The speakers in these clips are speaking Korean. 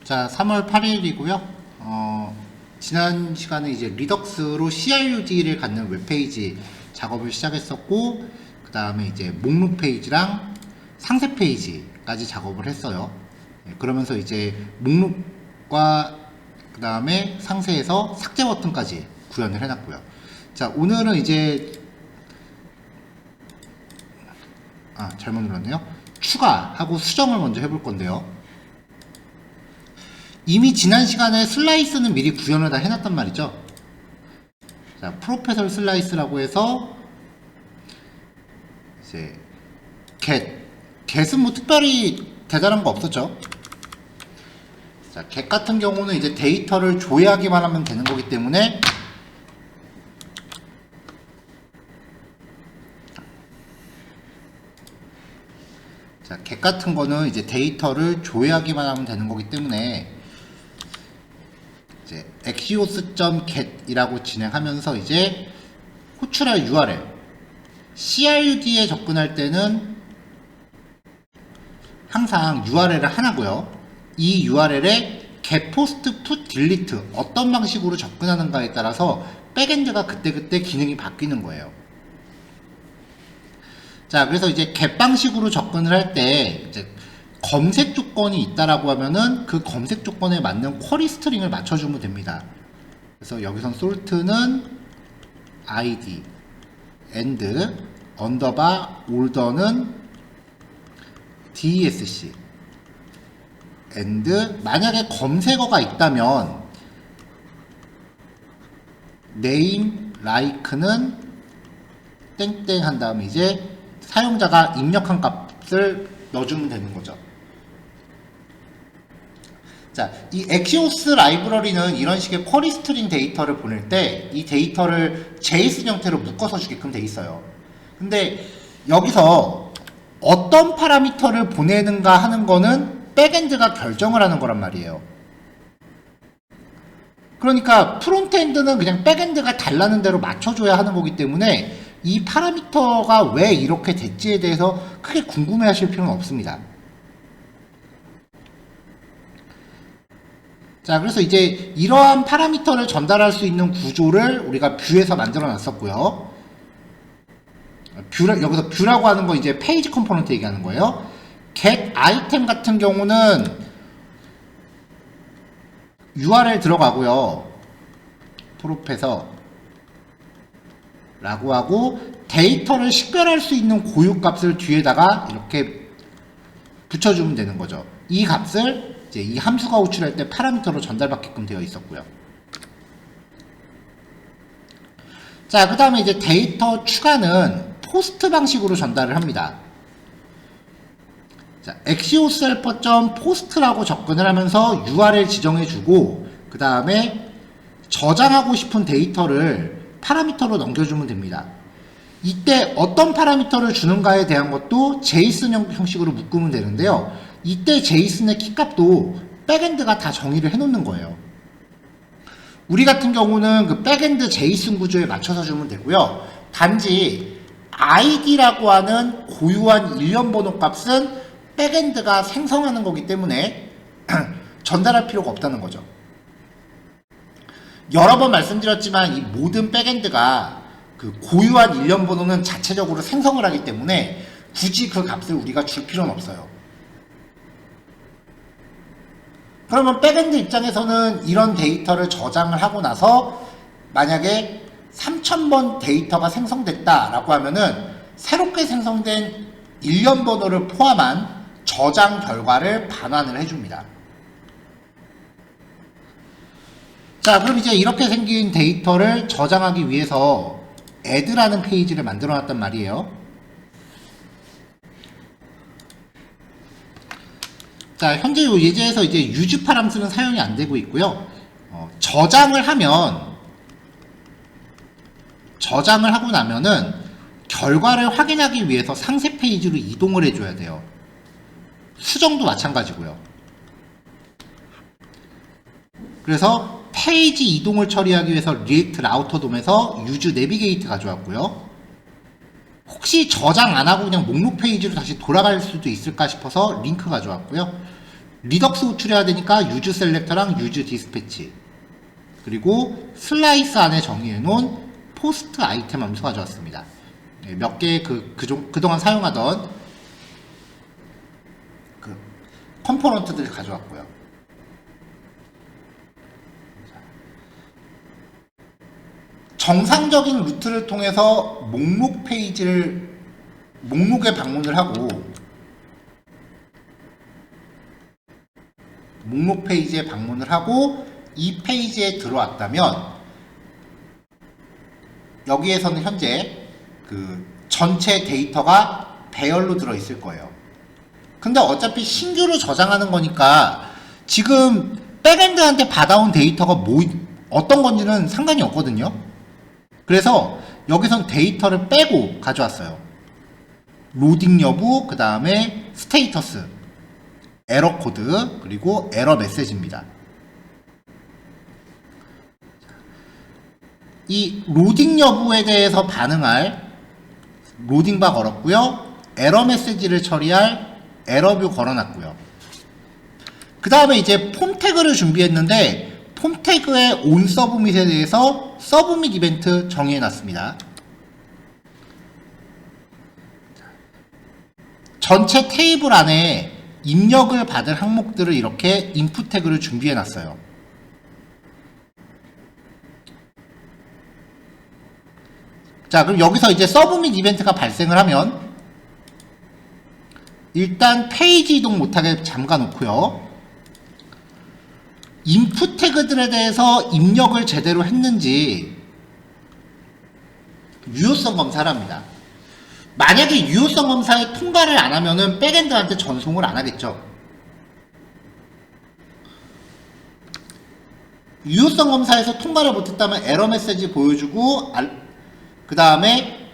자, 3월 8일이고요. 지난 시간에 이제 리덕스로 CRUD를 갖는 웹페이지 작업을 시작했었고, 그 다음에 이제 목록 페이지랑 상세 페이지까지 작업을 했어요. 그러면서 이제 목록과 그 다음에 상세에서 삭제 버튼까지 구현을 해놨고요. 자, 오늘은 이제 잘못 눌렀네요. 추가하고 수정을 먼저 해볼 건데요. 이미 지난 시간에 슬라이스는 미리 구현을 다 해놨단 말이죠. 자, 프로페설 슬라이스라고 해서 이제 get은 뭐 특별히 대단한 거 없었죠. 자, get 같은 경우는 이제 데이터를 조회하기만 하면 되는 거기 때문에 자, get 같은 거는 이제 데이터를 조회하기만 하면 되는 거기 때문에 이제 axios.get이라고 진행하면서 이제 호출할 URL CRUD에 접근할 때는 항상 URL을 하나고요. 이 URL에 get, post, put, delete 어떤 방식으로 접근하는가에 따라서 백엔드가 그때그때 기능이 바뀌는 거예요. 자, 그래서 이제 get 방식으로 접근을 할 때 이제 검색 조건이 있다라고 하면은 그 검색 조건에 맞는 쿼리 스트링을 맞춰주면 됩니다. 그래서 여기선 sort는 id and 언더바 order는 dsc and 만약에 검색어가 있다면 name like는 땡땡 한 다음에 이제 사용자가 입력한 값을 넣어주면 되는 거죠. 자, 이 Axios 라이브러리는 이런 식의 쿼리 스트링 데이터를 보낼 때 이 데이터를 JSON 형태로 묶어서 주게끔 돼 있어요. 근데 여기서 어떤 파라미터를 보내는가 하는 거는 백엔드가 결정을 하는 거란 말이에요. 그러니까 프론트엔드는 그냥 백엔드가 달라는 대로 맞춰줘야 하는 거기 때문에 이 파라미터가 왜 이렇게 됐지에 대해서 크게 궁금해 하실 필요는 없습니다. 자, 그래서 이제 이러한 파라미터를 전달할 수 있는 구조를 우리가 뷰에서 만들어 놨었고요. 여기서 뷰라고 하는 거 이제 페이지 컴포넌트 얘기하는 거예요. get 아이템 같은 경우는 URL 들어가고요. 프로페서 라고 하고 데이터를 식별할 수 있는 고유 값을 뒤에다가 이렇게 붙여주면 되는 거죠. 이 값을 이제 이 함수가 호출할 때 파라미터로 전달받게끔 되어 있었고요. 자, 그 다음에 이제 데이터 추가는 포스트 방식으로 전달을 합니다. 자, axios helper.post라고 접근을 하면서 URL 지정해주고 그 다음에 저장하고 싶은 데이터를 파라미터로 넘겨주면 됩니다. 이때 어떤 파라미터를 주는가에 대한 것도 JSON 형식으로 묶으면 되는데요. 이때 JSON의 키값도 백엔드가 다 정의를 해놓는 거예요. 우리 같은 경우는 그 백엔드 JSON 구조에 맞춰서 주면 되고요. 단지 ID라고 하는 고유한 일련 번호 값은 백엔드가 생성하는 거기 때문에 전달할 필요가 없다는 거죠. 여러 번 말씀드렸지만 이 모든 백엔드가 그 고유한 일련 번호는 자체적으로 생성을 하기 때문에 굳이 그 값을 우리가 줄 필요는 없어요. 그러면 백엔드 입장에서는 이런 데이터를 저장을 하고 나서 만약에 3000번 데이터가 생성됐다라고 하면은 새롭게 생성된 일련 번호를 포함한 저장 결과를 반환을 해줍니다. 자, 그럼 이제 이렇게 생긴 데이터를 저장하기 위해서 add라는 페이지를 만들어 놨단 말이에요. 자, 현재 이 예제에서 이제 use 파람스는 사용이 안 되고 있고요. 저장을 하고 나면은 결과를 확인하기 위해서 상세 페이지로 이동을 해줘야 돼요. 수정도 마찬가지고요. 그래서 페이지 이동을 처리하기 위해서 리액트 라우터 돔에서 use 내비게이트 가져왔고요. 혹시 저장 안 하고 그냥 목록 페이지로 다시 돌아갈 수도 있을까 싶어서 링크 가져왔고요. 리덕스 호출해야 되니까 유즈 셀렉터랑 유즈 디스패치, 그리고 슬라이스 안에 정의해 놓은 포스트 아이템 함수 가져왔습니다. 몇 개의 그동안 사용하던 컴포넌트들을 가져왔고요. 정상적인 루트를 통해서 목록에 방문을 하고 목록 페이지에 방문을 하고 이 페이지에 들어왔다면 여기에서는 현재 전체 데이터가 배열로 들어있을 거예요. 근데 어차피 신규로 저장하는 거니까 지금 백엔드한테 받아온 데이터가 어떤 건지는 상관이 없거든요. 그래서 여기선 데이터를 빼고 가져왔어요. 로딩 여부, 그 다음에 스테이터스, 에러 코드, 그리고 에러 메시지입니다. 이 로딩 여부에 대해서 반응할 로딩바 걸었고요. 에러 메시지를 처리할 에러뷰 걸어놨고요. 그 다음에 이제 폼 태그를 준비했는데 폼 태그의 온 서브밋에 대해서 서브밋 이벤트 정의해놨습니다. 전체 테이블 안에 입력을 받을 항목들을 이렇게 인풋 태그를 준비해놨어요. 자, 그럼 여기서 이제 서브밋 이벤트가 발생을 하면 일단 페이지 이동 못하게 잠가 놓고요. 인풋 태그들에 대해서 입력을 제대로 했는지 유효성 검사를 합니다. 만약에 유효성 검사에 통과를 안 하면은 백엔드한테 전송을 안 하겠죠. 유효성 검사에서 통과를 못했다면 에러 메시지 보여주고 그 다음에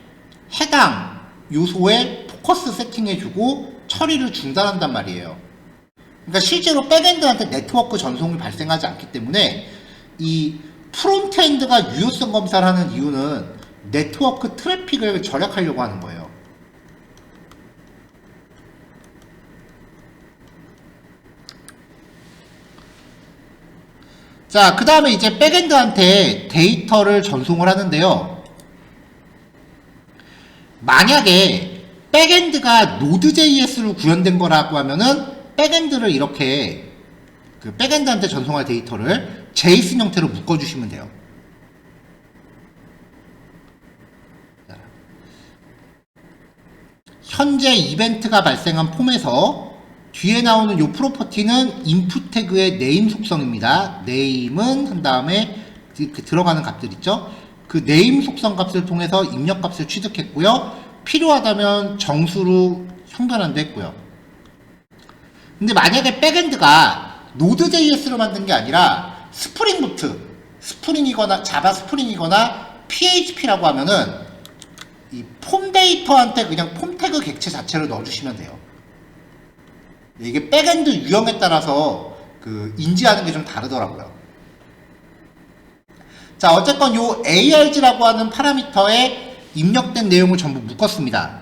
해당 요소에 포커스 세팅해주고 처리를 중단한단 말이에요. 그러니까 실제로 백엔드한테 네트워크 전송이 발생하지 않기 때문에 이 프론트엔드가 유효성 검사를 하는 이유는 네트워크 트래픽을 절약하려고 하는 거예요. 자, 그 다음에 이제 백엔드한테 데이터를 전송을 하는데요. 만약에 백엔드가 Node.js로 구현된 거라고 하면은 백엔드를 이렇게 백엔드한테 전송할 데이터를 JSON 형태로 묶어주시면 돼요. 현재 이벤트가 발생한 폼에서 뒤에 나오는 이 프로퍼티는 인풋 태그의 네임 속성입니다. 네임은 한 다음에 들어가는 값들 있죠. 그 네임 속성 값을 통해서 입력 값을 취득했고요. 필요하다면 정수로 형변환도 했고요. 근데 만약에 백엔드가 Node.js로 만든 게 아니라 스프링이거나 자바 스프링이거나 PHP라고 하면은 이 폼 데이터한테 그냥 폼 태그 객체 자체를 넣어주시면 돼요. 이게 백엔드 유형에 따라서 인지하는 게 좀 다르더라고요. 자, 어쨌건 요 ARG라고 하는 파라미터에 입력된 내용을 전부 묶었습니다.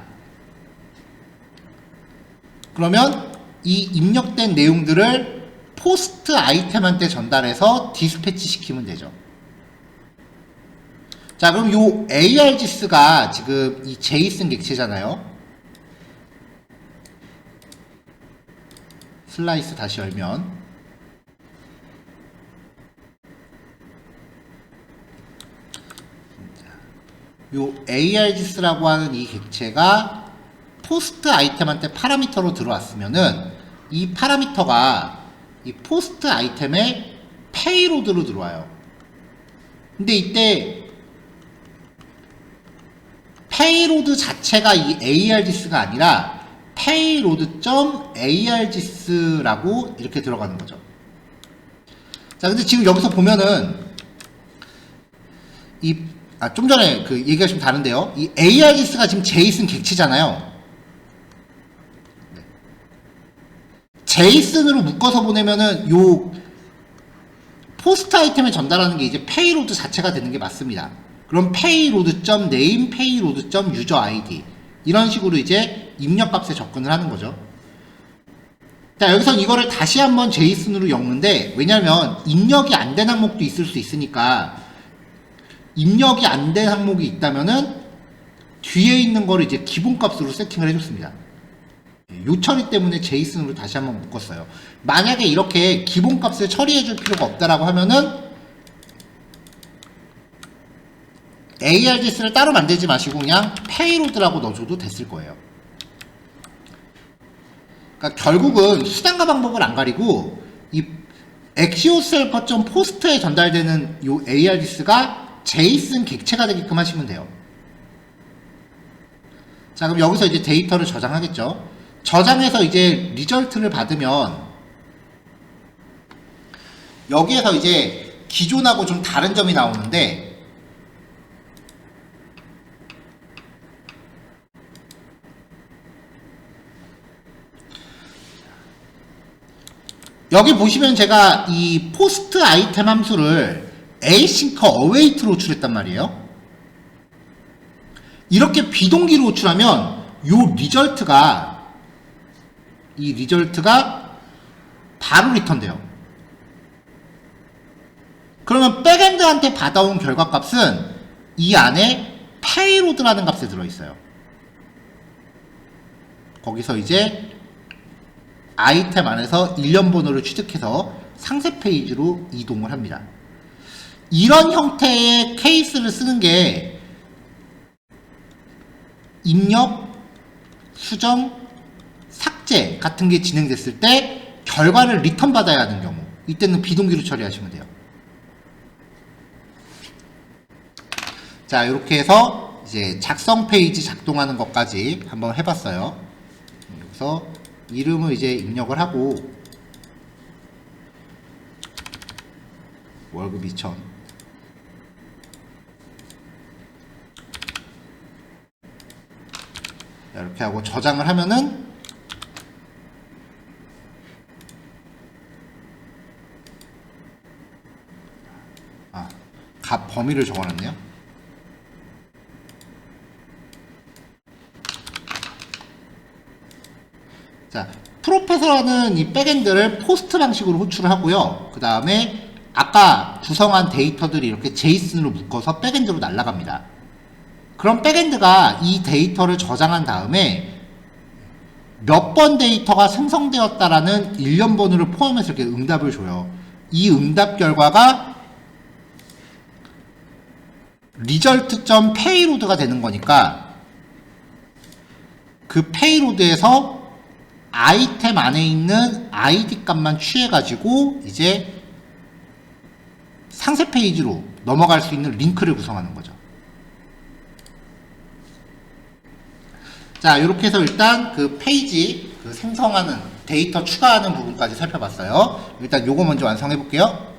그러면 이 입력된 내용들을 포스트 아이템한테 전달해서 디스패치 시키면 되죠. 자, 그럼 요 ARGS가 지금 이 JSON 객체잖아요. 슬라이스 다시 열면 요 ARGS라고 하는 이 객체가 포스트 아이템한테 파라미터로 들어왔으면은 이 파라미터가 이 포스트 아이템의 페이로드로 들어와요. 근데 이때 페이로드 자체가 이 ARGS가 아니라 payload.args라고 이렇게 들어가는 거죠. 자, 근데 지금 여기서 보면은 좀 전에 얘기가 좀 다른데요. 이 ARGS가 지금 JSON 객체잖아요. JSON으로 묶어서 보내면은 요 포스트 아이템에 전달하는 게 이제 페이로드 자체가 되는 게 맞습니다. 그럼 payload.name, payload.userID 이런 식으로 이제 입력값에 접근을 하는 거죠. 자, 여기선 이거를 다시 한번 제이슨으로 엮는데, 왜냐면 입력이 안 된 항목도 있을 수 있으니까, 입력이 안 된 항목이 있다면은 뒤에 있는 거를 이제 기본값으로 세팅을 해줬습니다. 요 처리 때문에 제이슨으로 다시 한번 묶었어요. 만약에 이렇게 기본값을 처리해줄 필요가 없다라고 하면은 ARDS를 따로 만들지 마시고 그냥 페이로드라고 넣어줘도 됐을 거예요. 그러니까 결국은 수단과 방법을 안 가리고 이 엑시오셀퍼.포스트에 전달되는 요 ARDS가 제이슨 객체가 되게끔 하시면 돼요. 자, 그럼 여기서 이제 데이터를 저장하겠죠. 저장해서 이제 리절트를 받으면 여기에서 이제 기존하고 좀 다른 점이 나오는데, 여기 보시면 제가 이 포스트 아이템 함수를 async await로 호출했단 말이에요. 이렇게 비동기로 호출하면 요 리절트가, 이 리절트가 바로 리턴돼요. 그러면 백엔드한테 받아온 결과값은 이 안에 페이로드라는 값에 들어있어요. 거기서 이제 아이템 안에서 일련 번호를 취득해서 상세 페이지로 이동을 합니다. 이런 형태의 케이스를 쓰는 게 입력, 수정, 삭제 같은 게 진행됐을 때 결과를 리턴 받아야 하는 경우, 이때는 비동기로 처리하시면 돼요. 자, 이렇게 해서 이제 작성 페이지 작동하는 것까지 한번 해봤어요. 여기서 이름을 이제 입력을 하고 월급 2,000, 이렇게 하고 저장을 하면은 값 범위를 적어놨네요. 자, 프로페서라는 이 백엔드를 포스트 방식으로 호출을 하고요. 그 다음에 아까 구성한 데이터들이 이렇게 제이슨으로 묶어서 백엔드로 날아갑니다. 그럼 백엔드가 이 데이터를 저장한 다음에 몇 번 데이터가 생성되었다라는 일련 번호를 포함해서 이렇게 응답을 줘요. 이 응답 결과가 result.payload가 되는 거니까 그 페이로드에서 아이템 안에 있는 ID 값만 취해가지고 이제 상세 페이지로 넘어갈 수 있는 링크를 구성하는 거죠. 자, 이렇게 해서 일단 그 페이지 그 생성하는 데이터 추가하는 부분까지 살펴봤어요. 일단 요거 먼저 완성해 볼게요.